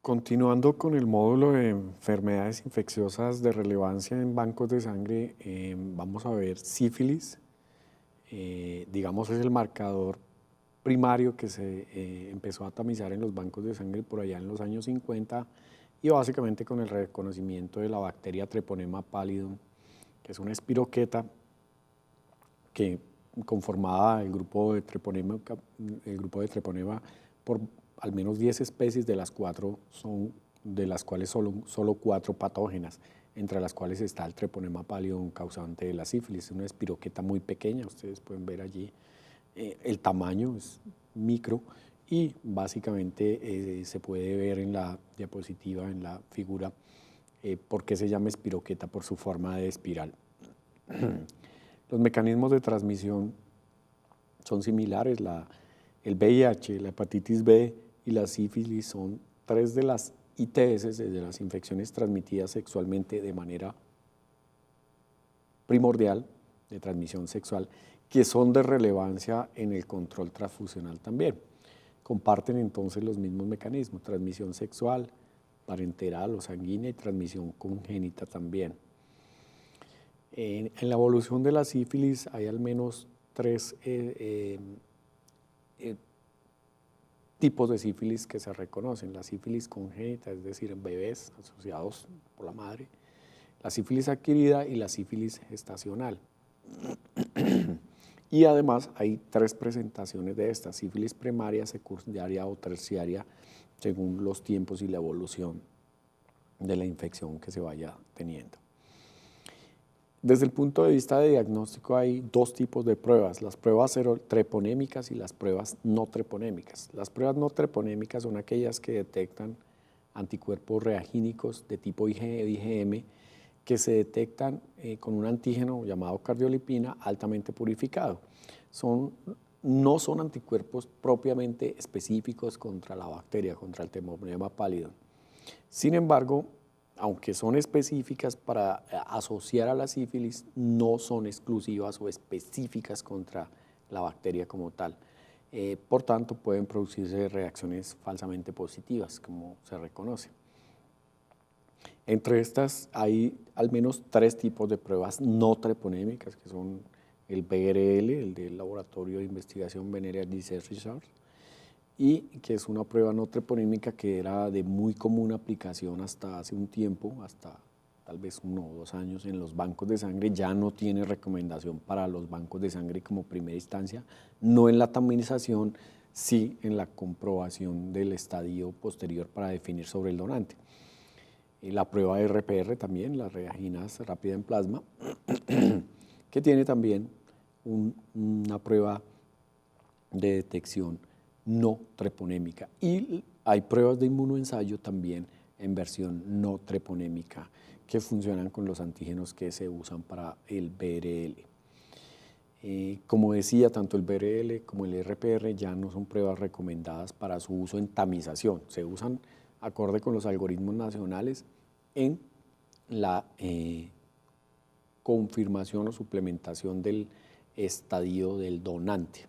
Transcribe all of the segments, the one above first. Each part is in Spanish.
Continuando con el módulo de enfermedades infecciosas de relevancia en bancos de sangre, vamos a ver sífilis. Digamos, es el marcador primario que se empezó a tamizar en los bancos de sangre por allá en los años 50 y básicamente con el reconocimiento de la bacteria Treponema pallidum, que es una espiroqueta que conformaba el grupo de Treponema por al menos 10 especies, de las cuales solo 4 patógenas, entre las cuales está el Treponema pallidum causante de la sífilis. Es una espiroqueta muy pequeña, ustedes pueden ver allí el tamaño es micro y básicamente se puede ver en la diapositiva, en la figura, por qué se llama espiroqueta, por su forma de espiral. Los mecanismos de transmisión son similares. El VIH, la hepatitis B y la sífilis son 3 de las ITS, de las infecciones transmitidas sexualmente de manera primordial, de transmisión sexual, que son de relevancia en el control transfusional también. Comparten entonces los mismos mecanismos: transmisión sexual, parenteral o sanguínea y transmisión congénita también. En la evolución de la sífilis hay al menos 3 tipos de sífilis que se reconocen: la sífilis congénita, es decir, en bebés asociados por la madre; la sífilis adquirida y la sífilis gestacional. Y además hay 3 presentaciones de esta: sífilis primaria, secundaria o terciaria, según los tiempos y la evolución de la infección que se vaya teniendo. Desde el punto de vista de diagnóstico hay 2 tipos de pruebas: las pruebas treponémicas y las pruebas no treponémicas. Las pruebas no treponémicas son aquellas que detectan anticuerpos reagínicos de tipo IgM, que se detectan con un antígeno llamado cardiolipina altamente purificado. No son anticuerpos propiamente específicos contra la bacteria, contra el Treponema pallidum. Sin embargo, aunque son específicas para asociar a la sífilis, no son exclusivas o específicas contra la bacteria como tal. Por tanto, pueden producirse reacciones falsamente positivas, como se reconoce. Entre estas hay al menos 3 tipos de pruebas no treponémicas, que son el BRL, el del Laboratorio de Investigación Venereal Disease Research, y que es una prueba no treponémica que era de muy común aplicación hasta hace un tiempo, hasta tal vez 1 o 2 años en los bancos de sangre. Ya no tiene recomendación para los bancos de sangre como primera instancia, no en la tamización, sí en la comprobación del estadio posterior para definir sobre el donante. La prueba RPR también, la reaginasa rápida en plasma, que tiene también una prueba de detección no treponémica. Y hay pruebas de inmunoensayo también en versión no treponémica que funcionan con los antígenos que se usan para el BRL. Como decía, tanto el BRL como el RPR ya no son pruebas recomendadas para su uso en tamización. Se usan acorde con los algoritmos nacionales en la confirmación o suplementación del estadio del donante.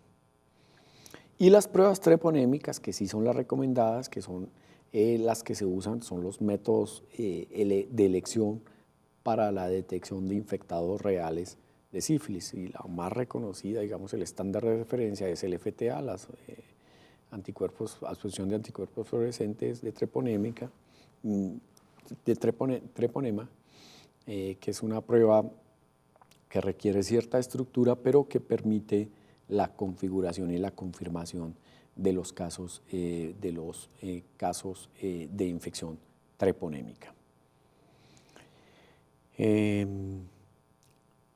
Y las pruebas treponémicas, que sí son las recomendadas, que son las que se usan, son los métodos de elección para la detección de infectados reales de sífilis. Y la más reconocida, digamos, el estándar de referencia es el FTA, las absorción de anticuerpos fluorescentes de treponémica, de treponema, que es una prueba que requiere cierta estructura, pero que permite la configuración y la confirmación de los casos de infección treponémica.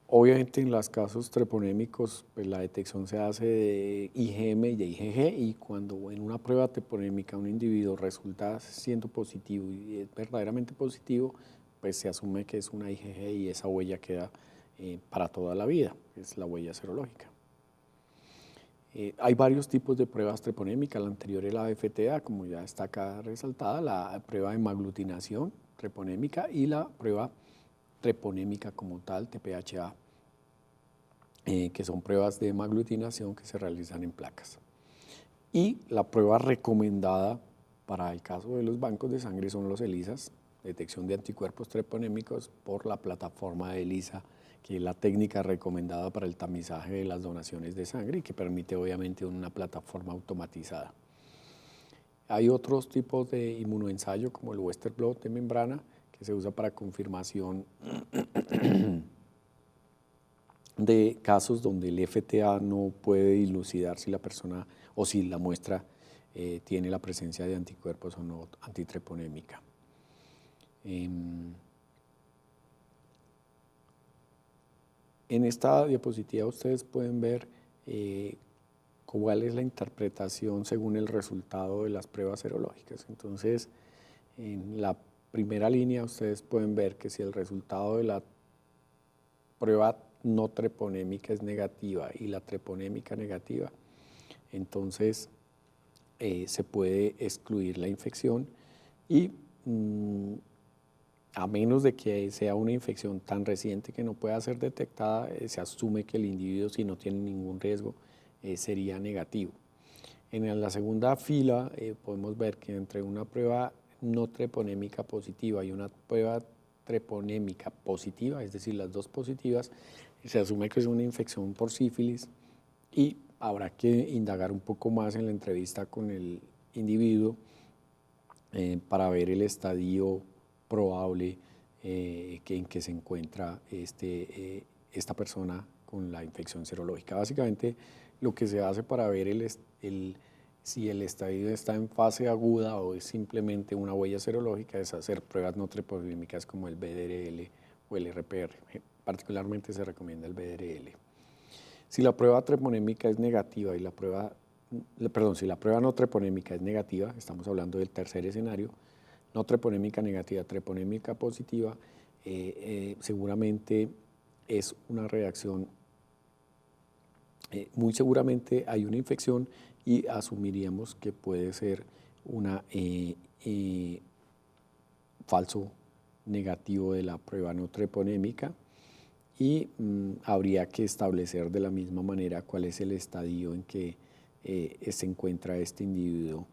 Obviamente en los casos treponémicos, pues la detección se hace de IgM y de IgG, y cuando en una prueba treponémica un individuo resulta siendo positivo y es verdaderamente positivo, pues se asume que es una IgG y esa huella queda para toda la vida, es la huella serológica. Hay varios tipos de pruebas treponémicas. La anterior es la FTA, como ya está acá resaltada, la prueba de hemaglutinación treponémica y la prueba treponémica como tal, TPHA, que son pruebas de hemaglutinación que se realizan en placas. Y la prueba recomendada para el caso de los bancos de sangre son los ELISAs, detección de anticuerpos treponémicos por la plataforma de ELISA, que es la técnica recomendada para el tamizaje de las donaciones de sangre y que permite obviamente una plataforma automatizada. Hay otros tipos de inmunoensayo como el Western blot de membrana que se usa para confirmación de casos donde el FTA no puede dilucidar si la persona o si la muestra tiene la presencia de anticuerpos o no antitreponémica. En esta diapositiva ustedes pueden ver cuál es la interpretación según el resultado de las pruebas serológicas. Entonces, en la primera línea ustedes pueden ver que si el resultado de la prueba no treponémica es negativa y la treponémica negativa, entonces se puede excluir la infección y a menos de que sea una infección tan reciente que no pueda ser detectada, se asume que el individuo, si no tiene ningún riesgo, sería negativo. En la segunda fila podemos ver que entre una prueba no treponémica positiva y una prueba treponémica positiva, es decir, las dos positivas, se asume que es una infección por sífilis y habrá que indagar un poco más en la entrevista con el individuo para ver el estadio probable en que se encuentra esta persona con la infección serológica. Básicamente, lo que se hace para ver si el estadio está en fase aguda o es simplemente una huella serológica es hacer pruebas no treponémicas como el VDRL o el RPR. Particularmente se recomienda el VDRL. Si la prueba treponémica es negativa y si la prueba no treponémica es negativa, estamos hablando del tercer escenario, no treponémica negativa, treponémica positiva, seguramente es una reacción, muy seguramente hay una infección y asumiríamos que puede ser una falso negativo de la prueba no treponémica y habría que establecer de la misma manera cuál es el estadio en que se encuentra este individuo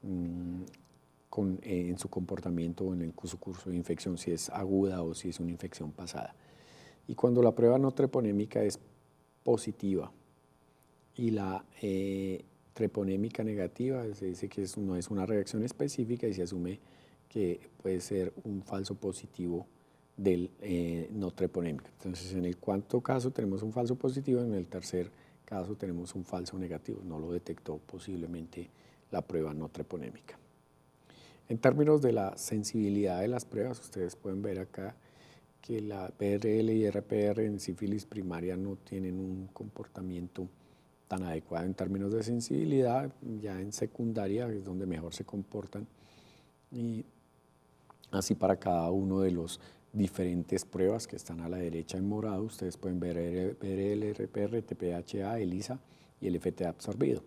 en su comportamiento o en su curso de infección, si es aguda o si es una infección pasada. Y cuando la prueba no treponémica es positiva y la treponémica negativa, se dice que no es una reacción específica y se asume que puede ser un falso positivo del no treponémico. Entonces, en el cuarto caso tenemos un falso positivo, en el tercer caso tenemos un falso negativo. No lo detectó posiblemente la prueba no treponémica. En términos de la sensibilidad de las pruebas, ustedes pueden ver acá que la PRL y RPR en sífilis primaria no tienen un comportamiento tan adecuado en términos de sensibilidad. Ya en secundaria es donde mejor se comportan, y así para cada uno de los diferentes pruebas que están a la derecha en morado, ustedes pueden ver PRL, RPR, TPHA, ELISA y el FTA absorbido.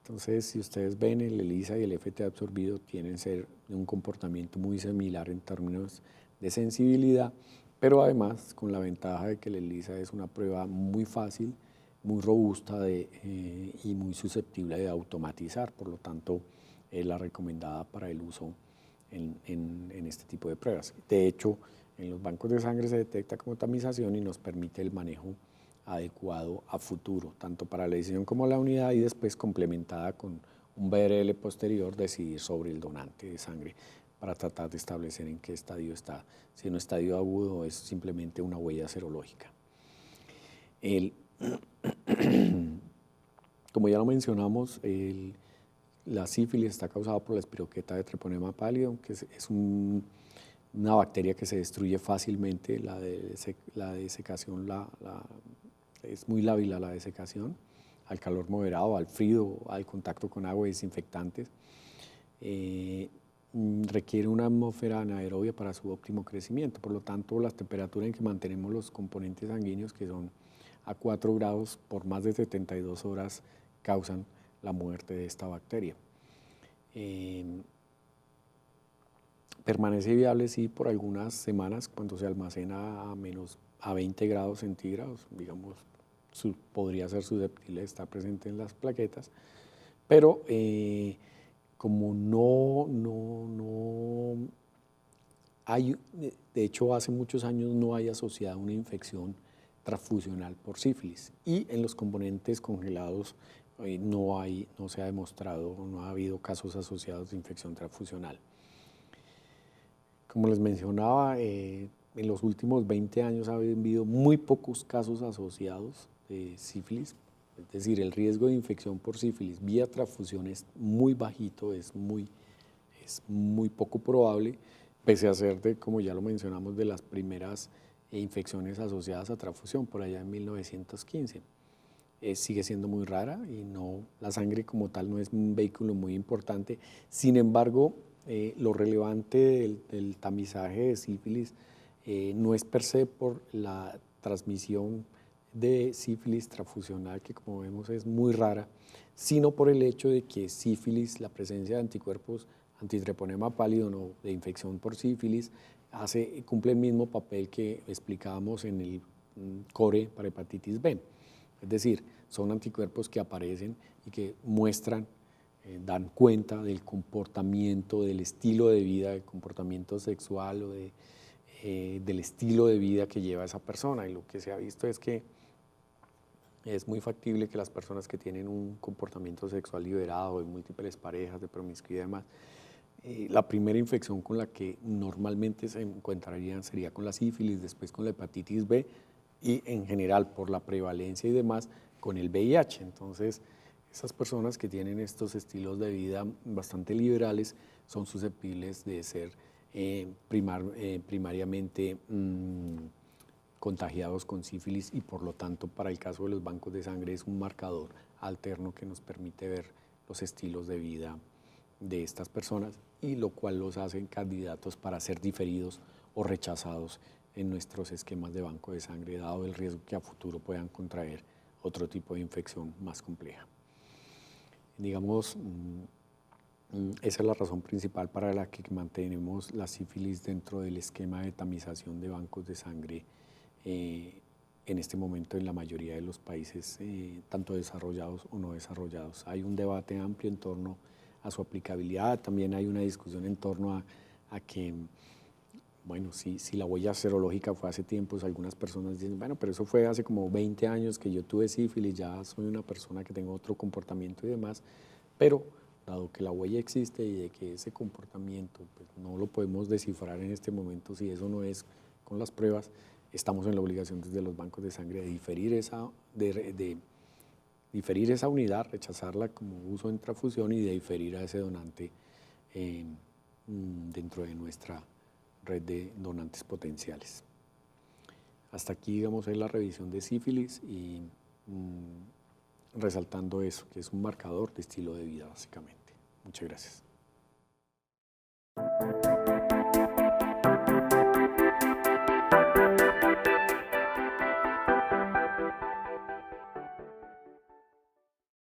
Entonces, si ustedes ven, el ELISA y el FTA absorbido tienen ser un comportamiento muy similar en términos de sensibilidad, pero además con la ventaja de que el ELISA es una prueba muy fácil, muy robusta y muy susceptible de automatizar, por lo tanto es la recomendada para el uso en este tipo de pruebas. De hecho, en los bancos de sangre se detecta como tamización y nos permite el manejo adecuado a futuro, tanto para la decisión como la unidad, y después complementada con un BRL posterior decidir sobre el donante de sangre para tratar de establecer en qué estadio está, si en un estadio agudo o es simplemente una huella serológica. Como ya lo mencionamos, la sífilis está causada por la espiroqueta de Treponema pallidum, que es una bacteria que se destruye fácilmente. La desecación es muy lábil a la desecación, al calor moderado, al frío, al contacto con agua y desinfectantes. Requiere una atmósfera anaerobia para su óptimo crecimiento. Por lo tanto, la temperatura en que mantenemos los componentes sanguíneos, que son a 4 grados por más de 72 horas, causan la muerte de esta bacteria. Permanece viable, sí, por algunas semanas cuando se almacena a 20 grados centígrados, digamos, podría ser susceptible de estar presente en las plaquetas, pero como no hay, de hecho hace muchos años no hay asociada una infección transfusional por sífilis, y en los componentes congelados no se ha demostrado, no ha habido casos asociados de infección transfusional. Como les mencionaba, en los últimos 20 años ha habido muy pocos casos asociados de sífilis, es decir, el riesgo de infección por sífilis vía transfusión es muy bajito, es muy poco probable, pese a ser, como ya lo mencionamos, de las primeras infecciones asociadas a transfusión, por allá en 1915. Sigue siendo muy rara y la sangre como tal no es un vehículo muy importante. Sin embargo, lo relevante del tamizaje de sífilis no es per se por la transmisión de sífilis transfusional, que como vemos es muy rara, sino por el hecho de que sífilis, la presencia de anticuerpos antitreponema pálido, de infección por sífilis, cumple el mismo papel que explicábamos en el core para hepatitis B. Es decir, son anticuerpos que aparecen y que muestran, dan cuenta del comportamiento, del estilo de vida, del comportamiento sexual o del estilo de vida que lleva esa persona. Y lo que se ha visto es que es muy factible que las personas que tienen un comportamiento sexual liberado, de múltiples parejas, de promiscuidad y demás, la primera infección con la que normalmente se encontrarían sería con la sífilis, después con la hepatitis B y en general por la prevalencia y demás con el VIH. Entonces, esas personas que tienen estos estilos de vida bastante liberales son susceptibles de ser primariamente contagiados con sífilis, y por lo tanto para el caso de los bancos de sangre es un marcador alterno que nos permite ver los estilos de vida de estas personas, y lo cual los hacen candidatos para ser diferidos o rechazados en nuestros esquemas de banco de sangre, dado el riesgo que a futuro puedan contraer otro tipo de infección más compleja. Digamos, esa es la razón principal para la que mantenemos la sífilis dentro del esquema de tamización de bancos de sangre en este momento en la mayoría de los países, tanto desarrollados o no desarrollados. Hay un debate amplio en torno a su aplicabilidad, también hay una discusión en torno a que, bueno, si la huella serológica fue hace tiempos, algunas personas dicen, bueno, pero eso fue hace como 20 años que yo tuve sífilis, ya soy una persona que tengo otro comportamiento y demás, pero dado que la huella existe y de que ese comportamiento pues, no lo podemos descifrar en este momento, si eso no es con las pruebas, estamos en la obligación desde los bancos de sangre de diferir esa unidad, rechazarla como uso en transfusión y de diferir a ese donante dentro de nuestra red de donantes potenciales. Hasta aquí, digamos, es la revisión de sífilis y resaltando eso, que es un marcador de estilo de vida, básicamente. Muchas gracias.